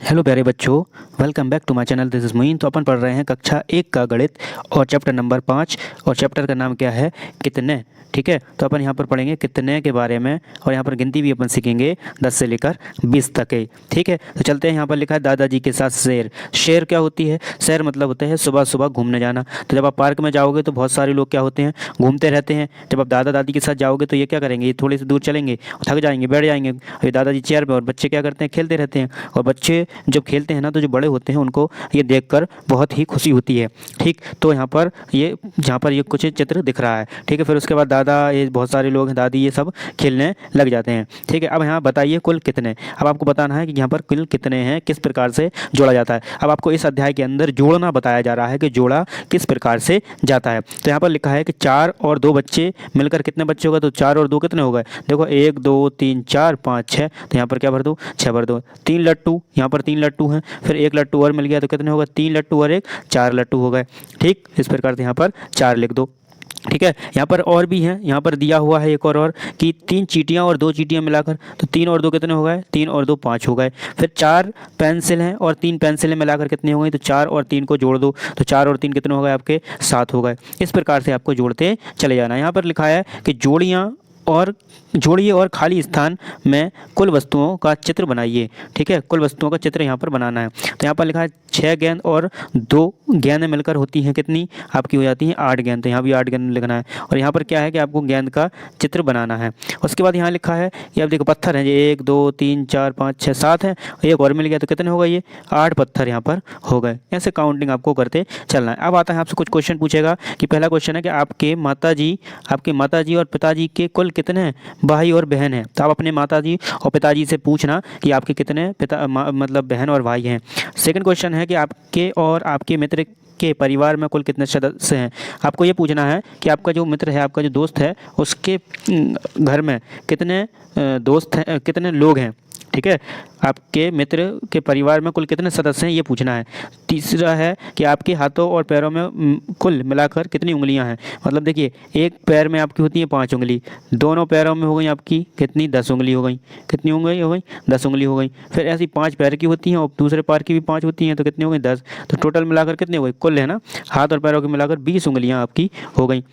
Hello प्यारे बच्चों, welcome back to my channel. This is Moin. तो अपन पढ़ रहे हैं कक्षा 1 का गणित और चैप्टर नंबर 5 और चैप्टर का नाम क्या है, कितने। ठीक है, तो अपन यहाँ पर पढ़ेंगे कितने के बारे में और यहाँ पर गिनती भी अपन सीखेंगे 10 से लेकर 20 तक के। ठीक है, तो चलते हैं। यहाँ पर लिखा है दादाजी के साथ शेर। शेर क्या होती है? शेर मतलब होता है सुबह सुबह घूमने जाना। तो जब आप पार्क में जाओगे तो बहुत सारे लोग क्या होते हैं, घूमते रहते हैं। जब आप दादा दादी के साथ जाओगे तो ये क्या करेंगे, ये थोड़ी सी दूर चलेंगे, थक जाएंगे, बैठ जाएंगे। ये दादाजी चेयर पे और बच्चे क्या करते हैं, खेलते रहते हैं। और बच्चे जब खेलते हैं ना, तो जो बड़े होते हैं उनको ये देखकर बहुत ही खुशी होती है। ठीक, तो यहाँ पर ये जहाँ पर ये कुछ चित्र दिख रहा है। ठीक है, फिर उसके बाद दादा, ये बहुत सारे लोग हैं, दादी, ये सब खेलने लग जाते हैं। ठीक है, अब यहाँ बताइए कुल कितने। अब आपको बताना है कि यहाँ पर कुल कितने हैं, किस प्रकार से जोड़ा जाता है। अब आपको इस अध्याय के अंदर जोड़ना बताया जा रहा है कि जोड़ा किस प्रकार से जाता है। तो यहाँ पर लिखा है कि 4 और 2 बच्चे मिलकर कितने बच्चे हो गए, तो 4 और 2 कितने हो गए। देखो 1 2 3 4 5 6, तो यहाँ पर क्या भर दो, 6 भर दो। 3 लट्टू, यहाँ पर 3 लट्टू हैं, फिर 1 लट्टू और मिल गया तो कितने हो गए, 3 लट्टू और 1 4 लट्टू हो गए। ठीक, इस प्रकार से यहाँ पर 4 लिख दो। ठीक है, यहाँ पर और भी हैं, यहाँ पर दिया हुआ है एक और कि 3 चींटियाँ और 2 चींटियाँ मिलाकर, तो 3 और 2 कितने हो गए, 3 और 2 5 हो गए। फिर 4 पेंसिल हैं और 3 पेंसिलें मिलाकर कितनी हो गई, तो 4 और 3 को जोड़ दो, तो 4 और 3 कितने हो गए आपके, 7 हो गए। इस प्रकार से आपको जोड़ते चले जाना है। यहाँ पर लिखा है कि जोड़िए और खाली स्थान में कुल वस्तुओं का चित्र बनाइए। ठीक है, कुल वस्तुओं का चित्र यहाँ पर बनाना है। तो यहाँ पर लिखा है 6 गेंद और 2 गेंदें मिलकर होती हैं कितनी, आपकी हो जाती हैं 8 गेंद। तो यहाँ भी 8 गेंद लिखना है। और यहाँ पर क्या है कि आपको गेंद का चित्र बनाना है। उसके बाद यहाँ लिखा है कि अब देखो पत्थर हैं, ये 1 2 3 4 5 6 7 है, एक और मिल गया तो कितने हो गए, ये 8 पत्थर यहाँ पर हो गए। ऐसे काउंटिंग आपको करते चलना है। अब आता है आपसे कुछ क्वेश्चन पूछेगा कि पहला क्वेश्चन है कि आपके माताजी और पिताजी के कुल कितने भाई और बहन हैं। तो आप अपने माताजी और पिताजी से पूछना कि आपके कितने मतलब बहन और भाई हैं। सेकंड क्वेश्चन है कि आपके और आपके मित्र के परिवार में कुल कितने सदस्य हैं। आपको ये पूछना है कि आपका जो मित्र है, आपका जो दोस्त है, उसके घर में कितने दोस्त हैं, कितने लोग हैं। ठीक है, आपके मित्र के परिवार में कुल कितने सदस्य हैं, ये पूछना है। तीसरा है कि आपके हाथों और पैरों में कुल मिलाकर कितनी उंगलियां हैं। मतलब देखिए, एक पैर में आपकी होती है 5 उंगली, दोनों पैरों में हो गई आपकी कितनी, 10 उंगली हो गई। कितनी उंगली हो गई, 10 उंगली हो गई। फिर ऐसी 5 पैर की होती हैं और दूसरे पैर की भी 5 होती हैं, तो कितनी हो गई, 10। तो टोटल मिलाकर कितनी हो गई, कुल है ना, हाथ और पैरों की मिलाकर 20 उंगलियाँ आपकी हो गई।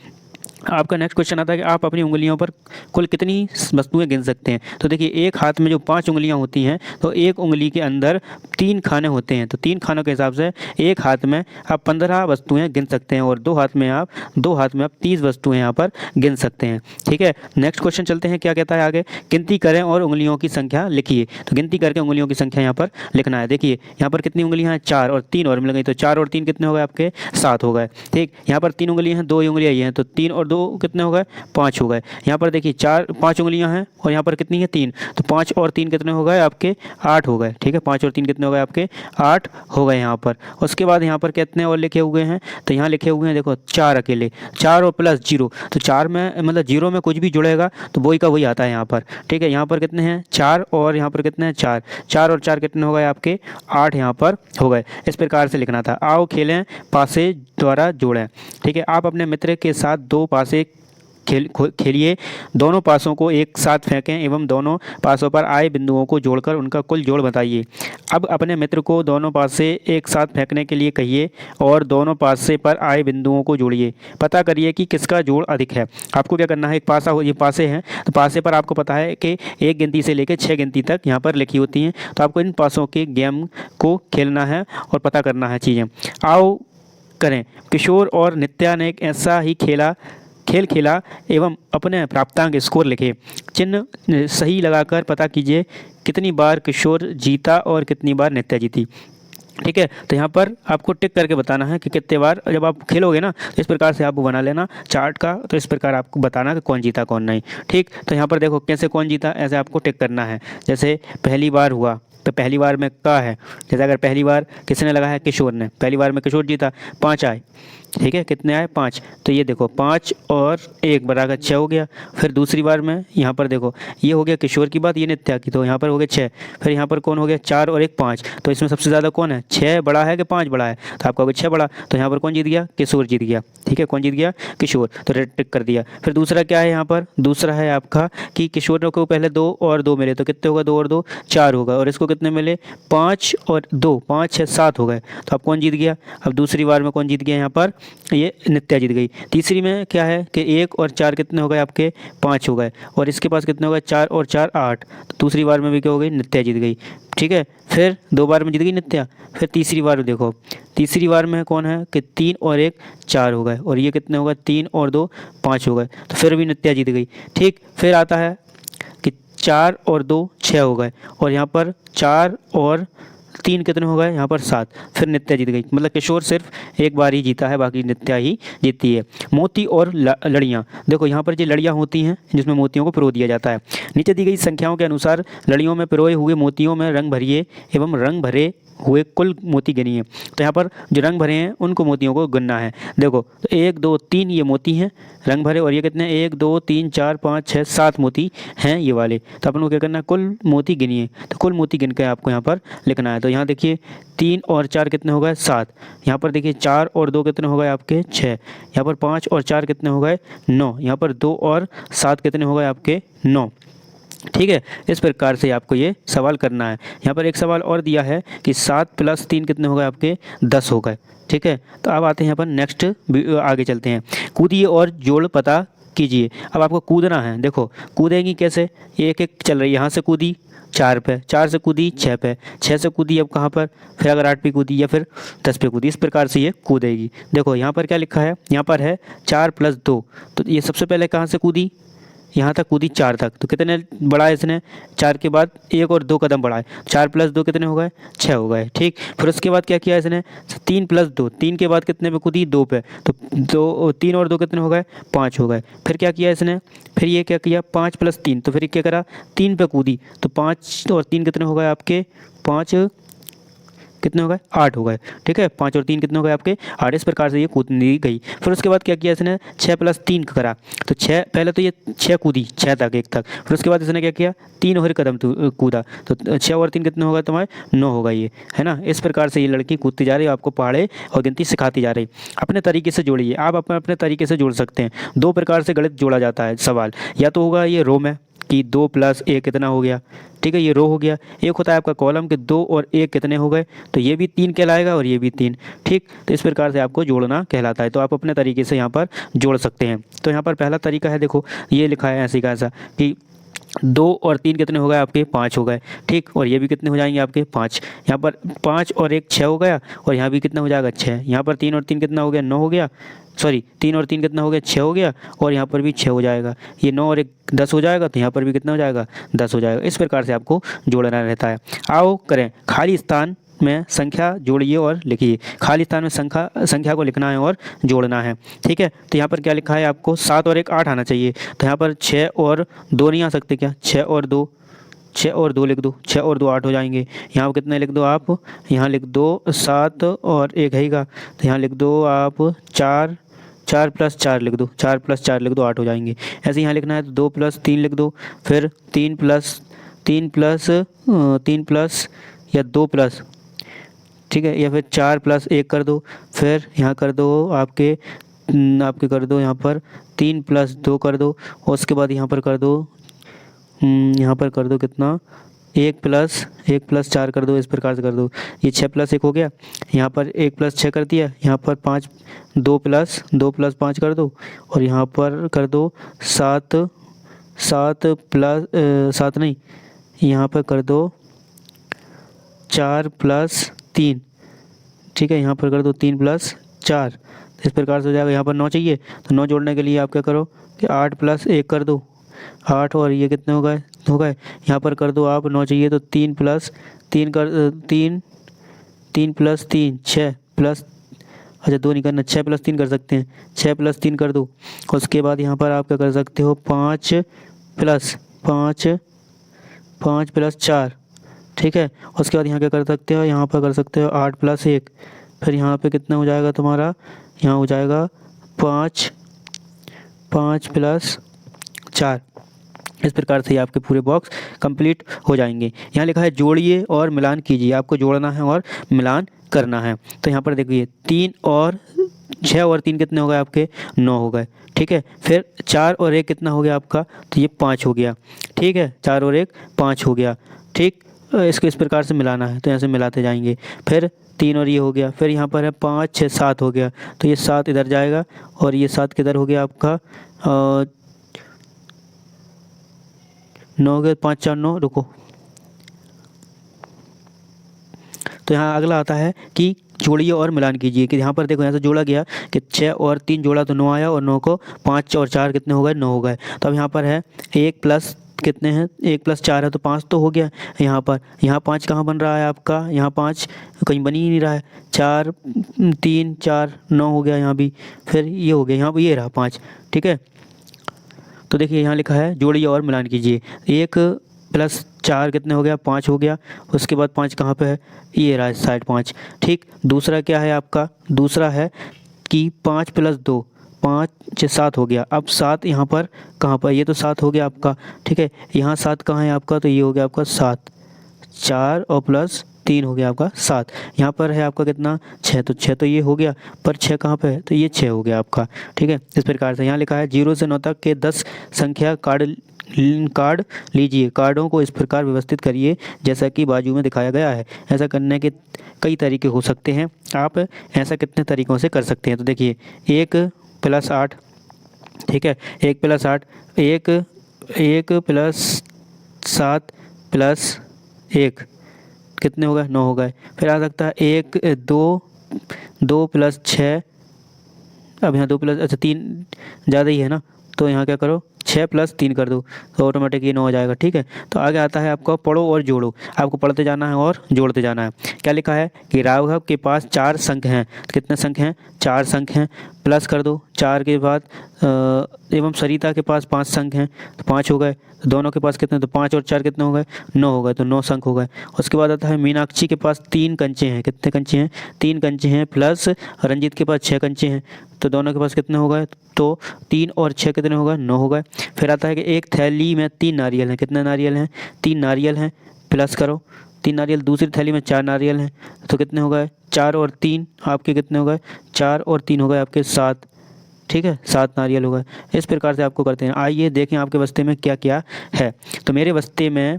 आपका नेक्स्ट क्वेश्चन आता है कि आप अपनी उंगलियों पर कुल कितनी वस्तुएं गिन सकते हैं। तो देखिए, एक हाथ में जो 5 उंगलियां होती हैं, तो एक उंगली के अंदर 3 खाने होते हैं। तो 3 खानों के हिसाब से एक हाथ में आप 15 वस्तुएं गिन सकते हैं और दो हाथ में आप 30 वस्तुएं यहाँ पर गिन सकते हैं। ठीक है, नेक्स्ट क्वेश्चन चलते हैं, क्या कहता है आगे, गिनती करें और उंगलियों की संख्या लिखिए। तो गिनती करके उंगलियों की संख्या यहाँ पर लिखना है। देखिए यहाँ पर कितनी उंगलियाँ हैं, 4 और 3 और मिल गई, तो 4 और 3 कितने हो गए आपके, 7 हो गए। ठीक, यहाँ पर 3 उंगलियाँ हैं, 2 उंगलियाँ ये हैं, तो 3 और 2 कितने हो गए, 5 हो गए। यहाँ पर देखिए 5 उंगलियां हैं और यहाँ पर कितनी है, 3, तो 5 और 3 कितने हो गए आपके, 8 हो गए। ठीक है, 5 और 3 कितने हो गए आपके, 8 हो गए यहाँ पर। उसके बाद यहाँ पर कितने और लिखे हुए हैं, तो यहाँ लिखे हुए हैं देखो 4 अकेले, 4 और प्लस 0, तो 4 में मतलब 0 में कुछ भी जुड़ेगा तो वही का वही आता है यहाँ पर। ठीक है, यहाँ पर कितने हैं, 4 और यहाँ पर कितने हैं, 4, 4 और 4 कितने हो गए आपके, 8 यहाँ पर हो गए। इस प्रकार से लिखना था। आओ खेलें, पासे द्वारा जोड़ें। ठीक है, आप अपने मित्र के साथ 2 पासे खेलिए, दोनों पासों को एक साथ फेंकें एवं दोनों पासों पर आए बिंदुओं को जोड़कर उनका कुल जोड़ बताइए। अब अपने मित्र को दोनों पासे एक साथ फेंकने के लिए कहिए और दोनों पासे पर आए बिंदुओं को जोड़िए। पता करिए कि किसका जोड़ अधिक है। आपको क्या करना है, एक पासा हो, ये पासे हैं, तो पासे पर आपको पता है कि 1 गिनती से लेकर 6 गिनती तक यहाँ पर लिखी होती हैं। तो आपको इन पासों के गेम को खेलना है और पता करना है चीज़ें। आओ करें। किशोर और नित्या ने एक ऐसा ही खेल खेला एवं अपने प्राप्तांक स्कोर लिखे। चिन्ह सही लगाकर पता कीजिए कितनी बार किशोर जीता और कितनी बार नित्या जीती। ठीक है, तो यहाँ पर आपको टिक करके बताना है कि कितने बार, जब आप खेलोगे ना तो इस प्रकार से आप बना लेना चार्ट का, तो इस प्रकार आपको बताना कि कौन जीता कौन नहीं। ठीक, तो यहाँ पर देखो कैसे कौन जीता, ऐसे आपको टिक करना है। जैसे पहली बार हुआ तो पहली बार में का है, जैसे अगर पहली बार किसने लगाया है, किशोर ने, पहली बार में किशोर जीता, 5 आए। ठीक है, कितने आए 5। तो ये देखो 5 और 1 बराबर 6 हो गया। फिर दूसरी बार में यहाँ पर देखो ये हो गया किशोर की बात, ये नित्या की, तो यहाँ पर हो गया 6। फिर यहाँ पर कौन हो गया 4 और 1 5। तो इसमें सबसे ज़्यादा कौन है, 6 बड़ा है कि 5 बड़ा है, तो आपका हो गया 6 बड़ा। तो यहाँ पर कौन जीत गया, किशोर जीत गया। ठीक है, कौन जीत गया, किशोर, तो रेड टिक कर दिया। फिर दूसरा क्या है यहाँ पर, दूसरा है आपका कि किशोर को पहले 2 और 2 मिले, तो कितने होगा 2 और 2 4 होगा, और इसको कितने मिले 5 और 2 5 6 7 हो गए। तो अब कौन जीत गया, अब दूसरी बार में कौन जीत गया यहाँ पर, ये नित्या जीत गई। तीसरी में क्या है कि 1 और 4 कितने हो गए आपके 5 हो गए, और इसके पास कितने हो गए 4 और 4 8। तो दूसरी बार में भी क्या हो गई, नित्या जीत गई। ठीक है, फिर 2 बार में जीत गई नित्या। फिर तीसरी बार में देखो, तीसरी बार में कौन है कि 3 और 1 4 हो गए, और ये कितने हो गए 3 और 2 5 हो गए, तो फिर भी नित्या जीत गई। ठीक, फिर आता है कि 4 और 2 6 हो गए, और यहाँ पर 4 और 3 कितने हो गए, यहाँ पर 7। फिर नित्या जीत गई, मतलब किशोर सिर्फ एक बार ही जीता है, बाकी नित्या ही जीतती है। मोती और लड़ियाँ, देखो यहाँ पर जो लड़ियाँ होती हैं जिसमें मोतियों को पिरो दिया जाता है। नीचे दी गई संख्याओं के अनुसार लड़ियों में पिरोए हुए मोतियों में रंग भरिए एवं रंग भरे हुए कुल मोती गिनिए। तो यहाँ पर जो रंग भरे हैं उनको मोतियों को गिनना है। देखो तो 1 2 3 ये मोती हैं रंग भरे, और ये कितने 1 2 3 4 5 6 7 मोती हैं ये वाले। तो अपन को क्या करना है, कुल मोती गिनिए। तो कुल मोती गिन के आपको यहाँ पर लिखना है। तो यहाँ देखिए 3 और 4 कितने हो गए 7। यहाँ पर देखिए 4 और 2 कितने हो गए आपके 6। यहाँ पर 5 और 4 कितने हो गए 9। यहाँ पर 2 और 7 कितने हो गए आपके 9। ठीक है, इस प्रकार से आपको ये सवाल करना है। यहाँ पर एक सवाल और दिया है कि 7 + 3 कितने हो गए आपके 10 हो गए। ठीक है, तो अब आते हैं यहाँ पर नेक्स्ट, आगे चलते हैं। कूदिए और जोड़ पता कीजिए। अब आपको कूदना है, देखो कूदेंगी कैसे, एक एक चल रही है, यहाँ से कूदी 4 पे, 4 से कूदी 6 पे, 6 से कूदी अब कहाँ पर, फिर अगर 8 पे कूदी या फिर 10 पे कूदी, इस प्रकार से ये कूदेगी। देखो यहाँ पर क्या लिखा है, यहाँ पर है 4 + 2, तो ये सबसे पहले कहाँ से कूदी, यहाँ तक कूदी 4 तक, तो कितने बढ़ाए इसने 4 के बाद 1 और 2 कदम बढ़ाए, 4 + 2 कितने हो गए 6 हो गए। ठीक, फिर उसके बाद क्या किया इसने 3 + 2, 3 के बाद कितने पे कूदी 2 पे, तो 2 3 और 2 कितने हो गए 5 हो गए। फिर क्या किया इसने, फिर ये क्या किया 5 + 3, तो फिर क्या करा 3 पे कूदी, तो 5 और 3 कितने हो गए आपके 5 कितने हो गए 8 हो गए। ठीक है, 5 और 3 कितने हो गए आपके 8। इस प्रकार से ये कूदनी गई। फिर उसके बाद क्या किया इसने 6 + 3 करा, तो 6 पहले तो ये 6 कूदी 6 तक 1 तक, फिर उसके बाद इसने क्या किया 3 और कदम कूदा, तो 6 और 3 कितने होगा तुम्हारे 9 होगा ये, है ना। इस प्रकार से ये लड़की कूदती जा रही है, आपको पहाड़े और गिनती सिखाती जा रही। अपने तरीके से जोड़िए, आप अपने अपने तरीके से जोड़ सकते हैं। 2 प्रकार से गणित जोड़ा जाता है सवाल, या तो होगा ये रो में कि 2 + 1 कितना हो गया। ठीक है, ये रो हो गया। एक होता है आपका कॉलम के 2 और 1 कितने हो गए, तो ये भी 3 कहलाएगा और ये भी 3। ठीक, तो इस प्रकार से आपको जोड़ना कहलाता है। तो आप अपने तरीके से यहाँ पर जोड़ सकते हैं। तो यहाँ पर पहला तरीका है, देखो ये लिखा है ऐसे का ऐसा कि 2 और 3 कितने हो गए आपके 5 हो गए। ठीक, और ये भी कितने हो जाएंगे आपके 5। यहाँ पर 5 और 1 6 हो गया, और यहाँ भी कितना हो जाएगा 6। यहाँ पर 3 और 3 कितना हो गया 9 हो गया, सॉरी 3 और 3 कितना हो गया 6 हो गया, और यहाँ पर भी 6 हो जाएगा। ये 9 और 1 10 हो जाएगा, तो यहाँ पर भी कितना हो जाएगा 10 हो जाएगा। इस प्रकार से आपको जोड़ना रहता है। आओ करें, खाली स्थान में संख्या जोड़िए और लिखिए। खाली स्थान में संख्या को लिखना है और जोड़ना है। ठीक है, तो यहाँ पर क्या लिखा है आपको 7 और 1 8 आना चाहिए, तो यहाँ पर 6 और 2 नहीं आ सकते क्या, 6 और 2 लिख दो, 6 और 2 8 हो जाएंगे। यहाँ कितने लिख दो आप, यहाँ लिख दो 7 और 1 है का, तो यहाँ लिख दो आप 4 + 4 लिख दो, 4 + 4 लिख दो 8 हो जाएंगे। ऐसे यहाँ लिखना है तो 2 + 3 लिख दो, फिर 3 प्लस या 2 प्लस, ठीक है, या फिर 4 + 1 कर दो, फिर यहाँ कर दो आपके कर दो यहाँ पर 3 + 2 कर दो, और उसके बाद यहाँ पर कर दो कितना 1 + 4 कर दो। इस प्रकार से कर दो, ये 6 + 1 हो गया। यहाँ पर 1 + 6 कर दिया, यहाँ पर 2 + 5 कर दो, और यहाँ पर कर दो 7 नहीं, यहाँ पर कर दो 4 + 3, ठीक है, यहाँ पर कर दो 3 + 4। इस प्रकार से हो जाएगा। यहाँ पर 9 चाहिए, तो 9 जोड़ने के लिए आप क्या करो कि 8 + 1 कर दो 8, और ये कितने हो गए यहाँ पर कर दो आप 9 चाहिए तो 3 + 3 कर 3 + 3 6 प्लस, अच्छा 2 नहीं करना, 6 + 3 कर सकते हैं, 6 + 3 कर दो। उसके बाद यहाँ पर आप क्या कर सकते हो 5 + 4, ठीक है। उसके बाद यहाँ क्या कर सकते हो, यहाँ पर कर सकते हो 8 + 1, फिर यहाँ पे कितना हो जाएगा तुम्हारा, यहाँ हो जाएगा 5, 5 प्लस 4। इस प्रकार से आपके पूरे बॉक्स कंप्लीट हो जाएंगे। यहाँ लिखा है जोड़िए और मिलान कीजिए, आपको जोड़ना है और मिलान करना है। तो यहाँ पर देखिए 3 और 6 और 3 कितने हो गए आपके, 9 हो गए। ठीक है, फिर 4 और 1 कितना हो गया आपका, तो ये 5 हो गया। ठीक है, 4 और 1 5 हो गया। ठीक, इसको इस प्रकार से मिलाना है, तो यहाँ से मिलाते जाएंगे। फिर 3 और ये हो गया, फिर यहाँ पर है 5 6 7 हो गया, तो ये 7 इधर जाएगा और ये 7 किधर हो गया आपका 9 हो गया, 5 4 9, रुको। तो यहाँ अगला आता है कि जोड़िए और मिलान कीजिए, कि यहाँ पर देखो यहाँ से जोड़ा गया कि 6 और 3 जोड़ा तो 9 आया, और 9 को 5 और 4 कितने हो गए, 9 हो गए। तो अब यहाँ पर है 1 प्लस कितने हैं, 1 प्लस 4 है, तो 5 तो हो गया। यहाँ पर यहाँ 5 कहाँ बन रहा है आपका, यहाँ 5 कहीं बन ही नहीं रहा है। 4 3 4 9 हो गया यहाँ भी, फिर ये हो गया, यहाँ पर ये रहा 5। ठीक है, तो देखिए यहाँ लिखा है जोड़िए और मिलान कीजिए। 1 प्लस 4 कितने हो गया, 5 हो गया। उसके बाद 5 कहाँ पे है, ये रहा साइड 5। ठीक, दूसरा क्या है आपका, दूसरा है कि 5 प्लस 2 5 7 हो गया। अब 7 यहाँ पर कहाँ पर, ये तो 7 हो गया आपका। ठीक है, यहाँ 7 कहाँ है आपका, तो ये हो गया आपका 7। 4 और प्लस 3 हो गया आपका 7। यहाँ पर है आपका कितना, 6, तो 6 तो ये हो गया, पर 6 कहाँ पे है, तो ये 6 हो गया आपका। ठीक है, इस प्रकार से यहाँ लिखा है 0 से 9 तक के 10 संख्या कार्ड लीजिए। कार्डों को इस प्रकार व्यवस्थित करिए जैसा कि बाजू में दिखाया गया है। ऐसा करने के कई तरीके हो सकते हैं, आप ऐसा कितने तरीक़ों से कर सकते हैं। तो देखिए 1 प्लस 8, ठीक है, 1 प्लस 8, 1 प्लस 7 प्लस 1 कितने हो गए, 9 हो गए। फिर आ सकता है 1 2 प्लस 6, अब यहाँ 2 प्लस, अच्छा 3 ज़्यादा ही है ना, तो यहाँ क्या करो 6 प्लस 3 कर दो, तो ऑटोमेटिक ये 9 हो जाएगा। ठीक है, तो आगे आता है आपको पढ़ो और जोड़ो। आपको पढ़ते जाना है और जोड़ते जाना है। क्या लिखा है कि राघव के पास 4 संख हैं, कितने संख हैं, 4 संख हैं। प्लस कर दो 4 के बाद एवं सरिता के पास 5 संख हैं, तो 5 हो गए। तो दोनों के पास कितने, तो 5 और 4 कितने हो गए, 9 हो गए, तो 9 संख हो गए। उसके बाद आता है मीनाक्षी के पास 3 कंचे हैं, कितने कंचे हैं, 3 कंचे हैं। प्लस रंजीत के पास 6 कंचे हैं, तो दोनों के पास कितने हो गए, तो 3 और 6 कितने हो गए, 9 हो गए। फिर आता है कि एक थैली में 3 नारियल हैं, कितने नारियल हैं, 3 नारियल हैं। प्लस करो 3 नारियल, दूसरी थैली में 4 नारियल हैं, तो कितने हो गए, 4 और 3 आपके कितने हो गए, 4 और 3 हो गए आपके 7। ठीक है, 7 नारियल हो गए। इस प्रकार से आपको करते हैं। आइए देखें आपके बस्ते में क्या क्या है। तो मेरे बस्ते में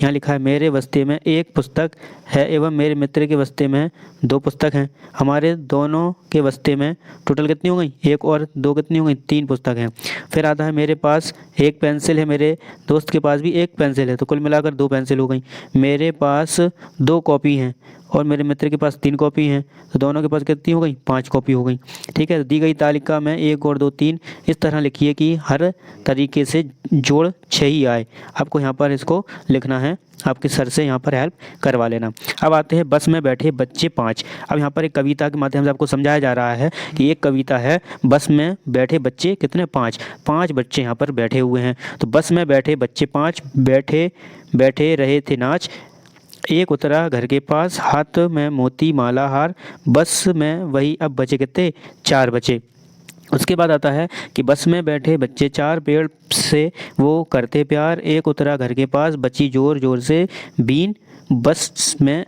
यहाँ लिखा है मेरे बस्ते में 1 पुस्तक है एवं मेरे मित्र के बस्ते में 2 पुस्तक हैं। हमारे दोनों के बस्ते में टोटल कितनी हो गई, 1 और 2 कितनी हो गई, 3 पुस्तक हैं। फिर आता है मेरे पास 1 पेंसिल है, मेरे दोस्त के पास भी 1 पेंसिल है, तो कुल मिलाकर 2 पेंसिल हो गई। मेरे पास 2 कॉपी हैं और मेरे मित्र के पास 3 कॉपी हैं, तो दोनों के पास कितनी हो गई, 5 कॉपी हो गई। ठीक है, दी गई तालिका में 1 और 2 3 इस तरह लिखिए कि हर तरीके से जोड़ 6 ही आए। आपको यहाँ पर इसको लिखना है, आपके सर से यहाँ पर हेल्प करवा लेना। अब आते हैं बस में बैठे बच्चे 5। अब यहाँ पर एक कविता के माध्यम से आपको समझाया जा रहा है कि एक कविता है, बस में बैठे बच्चे कितने, 5 बच्चे यहाँ पर बैठे हुए हैं। तो बस में बैठे बच्चे 5 बैठे रहे थे नाच, एक उतरा घर के पास, हाथ में मोती माला हार, बस में वही अब बचे कितने, 4 बचे। उसके बाद आता है कि बस में बैठे बच्चे 4 पेड़ से वो करते प्यार, एक उतरा घर के पास, बची जोर जोर से बीन, बस में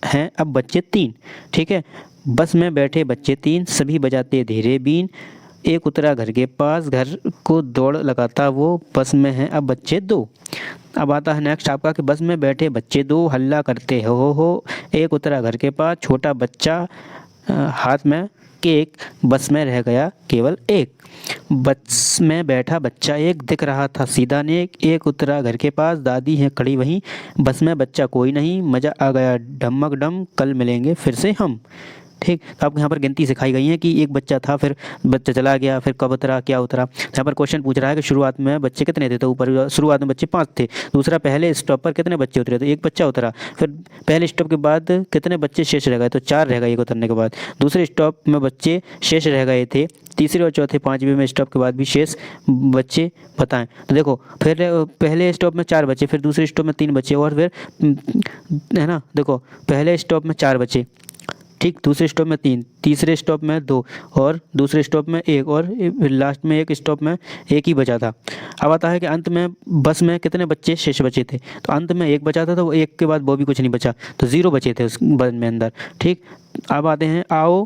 हैं अब बच्चे 3। ठीक है, बस में बैठे बच्चे 3 सभी बजाते धीरे बीन, एक उतरा घर के पास, घर को दौड़ लगाता वो, बस में हैं अब बच्चे 2। अब आता है नेक्स्ट आपका कि बस में बैठे बच्चे 2 हल्ला करते हो, एक उतरा घर के पास, छोटा बच्चा हाथ में केक, बस में रह गया केवल एक। बस में बैठा बच्चा 1 दिख रहा था सीधा नेक, एक उतरा घर के पास, दादी है खड़ी वहीं, बस में बच्चा कोई नहीं, मज़ा आ गया ढमक डम, कल मिलेंगे फिर से हम। ठीक, तो आपको यहाँ पर गिनती सिखाई गई है कि एक बच्चा था, फिर बच्चा चला गया, फिर कब उतरा, क्या उतरा। यहाँ पर क्वेश्चन पूछ रहा है कि शुरुआत में बच्चे कितने थे, तो ऊपर शुरुआत में बच्चे 5 थे। दूसरा, पहले स्टॉप पर कितने बच्चे उतरे, तो 1 बच्चा उतरा। फिर पहले स्टॉप के बाद कितने बच्चे शेष रह गए, तो 4 रह गए एक उतरने के बाद। दूसरे स्टॉप में बच्चे शेष रह गए थे, तीसरे और चौथे 5वें में स्टॉप के बाद भी शेष बच्चे बताएं। तो देखो फिर पहले स्टॉप में 4 बचे, फिर दूसरे स्टॉप में 3 बचे, और फिर है ना, देखो पहले स्टॉप में 4 बचे, ठीक, दूसरे स्टॉप में 3, तीसरे स्टॉप में 2 और दूसरे स्टॉप में 1 और लास्ट में एक स्टॉप में 1 ही बचा था। अब आता है कि अंत में बस में कितने बच्चे शेष बचे थे, तो अंत में 1 बचा था, तो वो 1 के बाद वो भी कुछ नहीं बचा, तो 0 बचे थे उस बस में अंदर। ठीक, अब आते हैं आओ,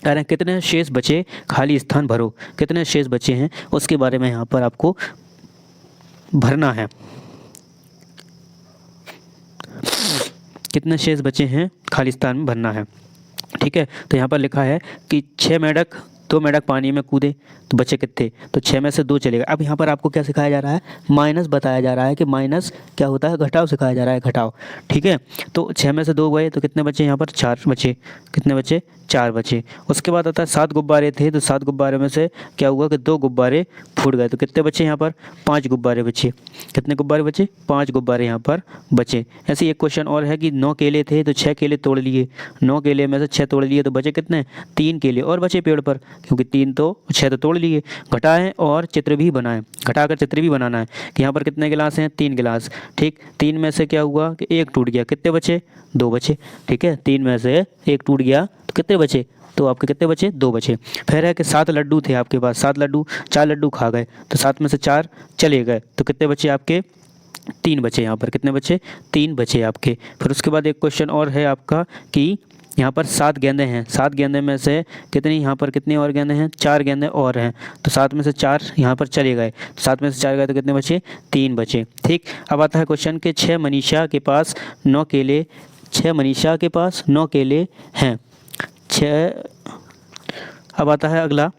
अरे कितने शेष बचे खाली स्थान भरो, कितने शेष बचे हैं उसके बारे में यहाँ पर आपको भरना है। कितने शेष बचे हैं खाली स्थान में भरना है। ठीक है, तो यहाँ पर लिखा है कि 6 मेंढक 2 मेंढक पानी में कूदे तो बचे कितने, तो 6 में से 2 चलेगा। अब यहाँ पर आपको क्या सिखाया जा रहा है, माइनस बताया जा रहा है कि माइनस क्या होता है, घटाव सिखाया जा रहा है, घटाव। ठीक है, तो 6 में से 2 गए तो कितने बचे, यहाँ पर 4 बचे, कितने बचे, 4 बचे। उसके बाद आता है 7 गुब्बारे थे, तो 7 गुब्बारे में से क्या हुआ कि 2 गुब्बारे फूट गए, तो कितने बचे यहाँ पर, 5 गुब्बारे बचे। कितने गुब्बारे बचे, 5 गुब्बारे यहाँ पर बचे। ऐसे एक क्वेश्चन और है कि 9 केले थे तो 6 केले तोड़ लिए, 9 केले में से 6 तोड़ लिए तो बचे कितने, 3 केले और बचे पेड़ पर, क्योंकि 6 तो तोड़ लिए। घटाएं और चित्र भी बनाएं, घटाकर चित्र भी बनाना है कि यहाँ पर कितने गिलास हैं, 3 गिलास। ठीक, 3 में से क्या हुआ कि 1 टूट गया, कितने बचे, 2 बचे। ठीक है, 3 में से 1 टूट गया तो कितने बचे, तो आपके कितने बचे, 2 बचे। फिर है कि 7 लड्डू थे आपके पास, 7 लड्डू, 4 लड्डू खा गए तो 7 में से 4 चले गए, तो कितने बचे आपके, 3 बचे। यहाँ पर कितने बचे, 3 बचे आपके। फिर उसके बाद एक क्वेश्चन और है आपका कि यहाँ पर 7 गेंदे हैं, 7 गेंदे में से कितनी, यहाँ पर कितनी और गेंदे हैं, 4 गेंदे और हैं, तो 7 में से 4 यहाँ पर चले गए, 7 में से 4 गए तो कितने बचे, 3 बचे। ठीक, अब आता है क्वेश्चन के 6 मनीषा के पास 9 केले, 6 मनीषा के पास 9 केले हैं, 6। अब आता है अगला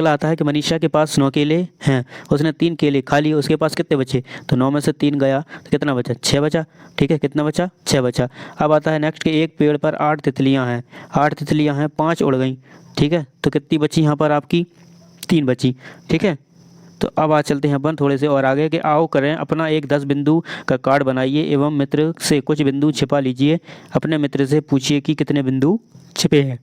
आता है कि मनीषा के पास 9 केले हैं, उसने 3 केले खा लिए, उसके पास कितने बचे, तो 9 में से 3 गया तो कितना बचा, 6 बचा। ठीक है, कितना बचा, 6 बचा। अब आता है नेक्स्ट कि एक पेड़ पर 8 तितलियां हैं, 8 तितलियां हैं, 5 उड़ गई। ठीक है, तो कितनी बची यहाँ पर आपकी, 3 बची। ठीक है, तो अब आज चलते हैं अपन थोड़े से और आगे कि आओ करें अपना एक 10 बिंदु का कार्ड बनाइए एवं मित्र से कुछ बिंदु छिपा लीजिए, अपने मित्र से पूछिए कि कितने बिंदु छिपे हैं।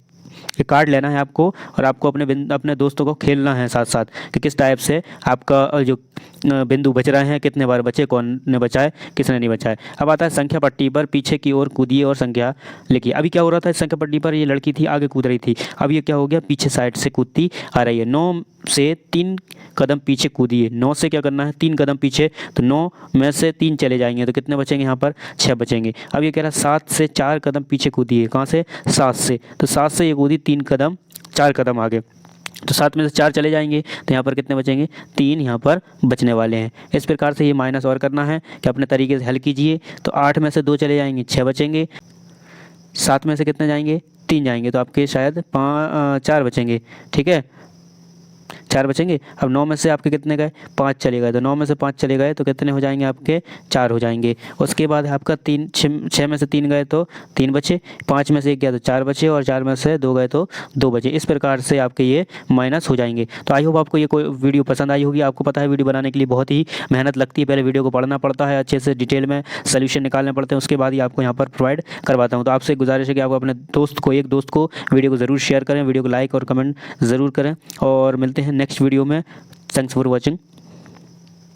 ये कार्ड लेना है आपको और आपको अपने दोस्तों को खेलना है साथ साथ कि किस टाइप से आपका जो बिंदु बच रहे हैं, कितने बार बचे, कौन ने बचाए, किसने नहीं बचाए। अब आता है संख्या पट्टी पर पीछे की ओर कूदिए और संख्या लिखिए। अभी क्या हो रहा था, इस संख्या पट्टी पर ये लड़की थी आगे कूद रही थी, अब ये क्या हो गया, पीछे साइड से कूदती आ रही है। 9 से 3 कदम पीछे कूदिए, 9 से क्या करना है, 3 कदम पीछे, तो 9 में से 3 चले जाएंगे तो कितने बचेंगे, यहाँ पर 6 बचेंगे। अब ये कह रहा है 7 से 4 कदम पीछे कूदिए, कहाँ से, 7 से, तो 7 से ये कूदी 3 कदम, 4 कदम आगे, तो 7 में से 4 चले जाएंगे तो यहाँ पर कितने बचेंगे, 3 यहाँ पर बचने वाले हैं। इस प्रकार से ये माइनस और करना है कि अपने तरीके से हल कीजिए। तो 8 में से 2 चले जाएंगे, 6 बचेंगे, 7 में से कितने जाएंगे, 3 जाएंगे, तो आपके शायद 4 बचेंगे। ठीक है, 4 बचेंगे। अब 9 में से आपके कितने गए, 5 चले गए, तो 9 में से 5 चले गए तो कितने हो जाएंगे आपके, 4 हो जाएंगे। उसके बाद आपका 6 में से 3 गए तो 3 बचे, 5 में से 1 गया तो 4 बचे और 4 में से 2 गए तो 2 बचे। इस प्रकार से आपके ये माइनस हो जाएंगे। तो आई होप आपको ये कोई वीडियो पसंद आई होगी। आपको पता है वीडियो बनाने के लिए बहुत ही मेहनत लगती है, पहले वीडियो को पढ़ना पड़ता है, अच्छे से डिटेल में सोल्यूशन निकालने पड़ते हैं, उसके बाद ही आपको यहाँ पर प्रोवाइड करवाता हूँ। तो आपसे गुजारिश है कि आप अपने एक दोस्त को वीडियो को ज़रूर शेयर करें, वीडियो को लाइक और कमेंट ज़रूर करें और मिलते हैं नेक्स्ट वीडियो में। Thanks for watching.